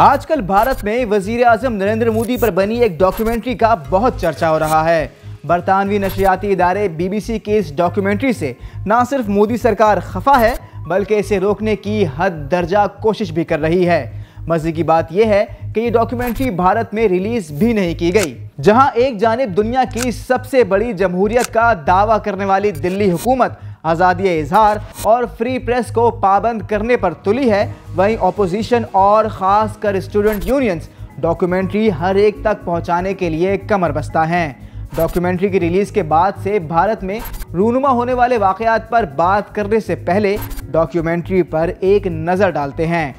आजकल भारत में वजीर आजम नरेंद्र मोदी पर बनी एक डॉक्यूमेंट्री का बहुत चर्चा हो रहा है। बरतानवी नशरियाती इदारे BBC की इस डॉक्यूमेंट्री से न सिर्फ मोदी सरकार खफा है बल्कि इसे रोकने की हद दर्जा कोशिश भी कर रही है। मजे की बात यह है कि ये डॉक्यूमेंट्री भारत में रिलीज भी नहीं की गई। जहां एक जानिब दुनिया की सबसे बड़ी जमहूरियत का दावा करने वाली दिल्ली हुकूमत आज़ादी इजहार और फ्री प्रेस को पाबंद करने पर तुली है, वहीं अपोजिशन और ख़ासकर स्टूडेंट यूनियंस डॉक्यूमेंट्री हर एक तक पहुंचाने के लिए कमर बस्ता हैं। डॉक्यूमेंट्री की रिलीज़ के बाद से भारत में रूनुमा होने वाले वाक़यात पर बात करने से पहले डॉक्यूमेंट्री पर एक नज़र डालते हैं।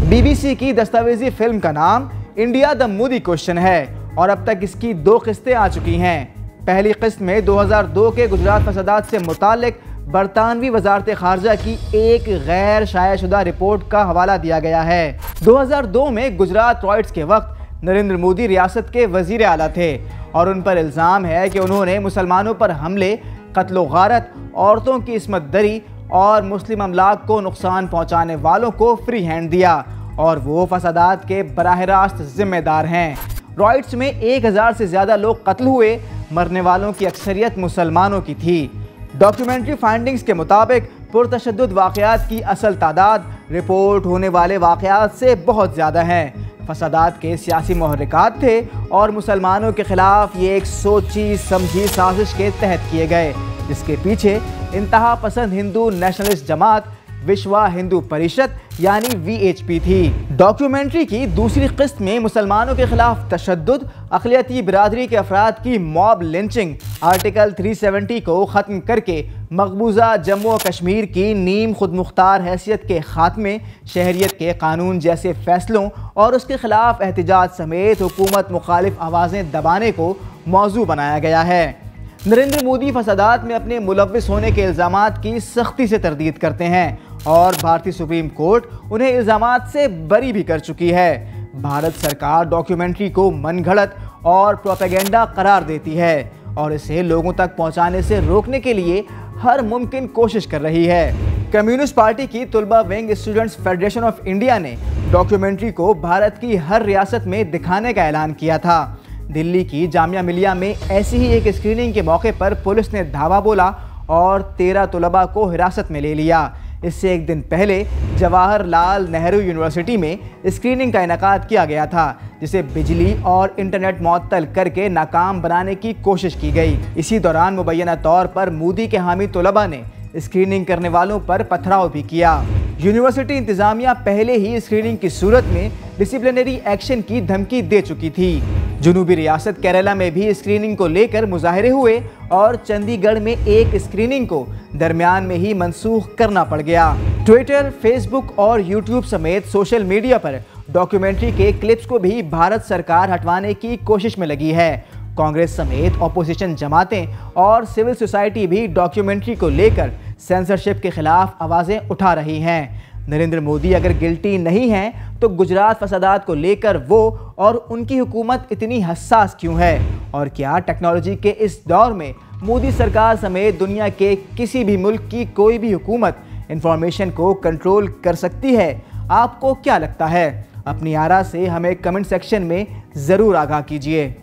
BBC की दस्तावेजी फिल्म का नाम इंडिया द मोदी क्वेश्चन है और अब तक इसकी 2 किस्तें आ चुकी हैं। पहली किस्त में 2002 के गुजरात फसादात से मुताल्लिक बरतानवी वजारत खारजा की एक गैर शायाशुदा रिपोर्ट का हवाला दिया गया है। 2002 में गुजरात रॉयट्स के वक्त नरेंद्र मोदी रियासत के वजीर आला थे और उन पर इल्ज़ाम है कि उन्होंने मुसलमानों पर हमले, कत्ल गारत, औरतों की इस्मत दरी और मुस्लिम अमलाक को नुकसान पहुँचाने वालों को फ्री हैंड दिया और वो फसादात के बराह रास्त जिम्मेदार हैं। रॉयट्स में 1000 से ज़्यादा लोग कत्ल हुए, मरने वालों की अक्सरियत मुसलमानों की थी। डॉक्यूमेंट्री फाइंडिंग्स के मुताबिक पुरतशद्दुद वाक़यात की असल तादाद रिपोर्ट होने वाले वाक़यात से बहुत ज़्यादा हैं। फसादात के सियासी मुहर्रिकात थे और मुसलमानों के ख़िलाफ़ ये एक सोची समझी साजिश के तहत किए गए, जिसके पीछे इंतहा पसंद हिंदू नेशनलिस्ट जमात विश्व हिंदू परिषद यानी VHP थी। डॉक्यूमेंट्री की दूसरी किस्त में मुसलमानों के खिलाफ तशद्दुद, अक़लियती बिरादरी के अफराद की मॉब लिंचिंग, आर्टिकल 370 को ख़त्म करके मकबूजा जम्मू और कश्मीर की नीम खुद मुख्तार हैसियत के खात्मे, शहरियत के कानून जैसे फैसलों और उसके खिलाफ एहतजाज समेत हुकूमत मुखालिफ आवाज़ें दबाने को मौजू बनाया गया है। नरेंद्र मोदी फसादात में अपने मुलव्विस होने के इल्ज़ामात की सख्ती से तरदीद करते हैं और भारतीय सुप्रीम कोर्ट उन्हें इल्ज़ामात से बरी भी कर चुकी है। भारत सरकार डॉक्यूमेंट्री को मनगढ़ंत और प्रोपेगेंडा करार देती है और इसे लोगों तक पहुंचाने से रोकने के लिए हर मुमकिन कोशिश कर रही है। कम्युनिस्ट पार्टी की तुलबा wing students federation of India ने डॉक्यूमेंट्री को भारत की हर रियासत में दिखाने का ऐलान किया था। दिल्ली की जामिया मिलिया में ऐसी ही एक स्क्रीनिंग के मौके पर पुलिस ने धावा बोला और 13 तुलबा को हिरासत में ले लिया। इससे एक दिन पहले जवाहरलाल नेहरू यूनिवर्सिटी में स्क्रीनिंग का इनेकाद किया गया था, जिसे बिजली और इंटरनेट मुअत्तल करके नाकाम बनाने की कोशिश की गई। इसी दौरान मुबैना तौर पर मोदी के हामी तुलबा ने स्क्रीनिंग करने वालों पर पथराव भी किया। यूनिवर्सिटी इंतजामिया पहले ही स्क्रीनिंग की सूरत में डिसिप्लिनरी एक्शन की धमकी दे चुकी थी। जुनूबी रियासत केरला में भी स्क्रीनिंग को लेकर मुजाहरे हुए और चंडीगढ़ में एक स्क्रीनिंग को दरमियान में ही मनसूख करना पड़ गया। ट्विटर, फेसबुक और यूट्यूब समेत सोशल मीडिया पर डॉक्यूमेंट्री के क्लिप्स को भी भारत सरकार हटवाने की कोशिश में लगी है। कांग्रेस समेत अपोजिशन जमातें और सिविल सोसाइटी भी डॉक्यूमेंट्री को लेकर सेंसरशिप के खिलाफ आवाज़ें उठा रही हैं। नरेंद्र मोदी अगर गिल्टी नहीं हैं तो गुजरात फसादात को लेकर वो और उनकी हुकूमत इतनी हसास क्यों है? और क्या टेक्नोलॉजी के इस दौर में मोदी सरकार समेत दुनिया के किसी भी मुल्क की कोई भी हुकूमत इंफॉर्मेशन को कंट्रोल कर सकती है? आपको क्या लगता है? अपनी आरा से हमें कमेंट सेक्शन में ज़रूर आगाह कीजिए।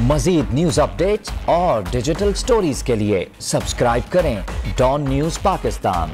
मज़ीद न्यूज़ अपडेट्स और डिजिटल स्टोरीज के लिए सब्सक्राइब करें डॉन न्यूज़ पाकिस्तान।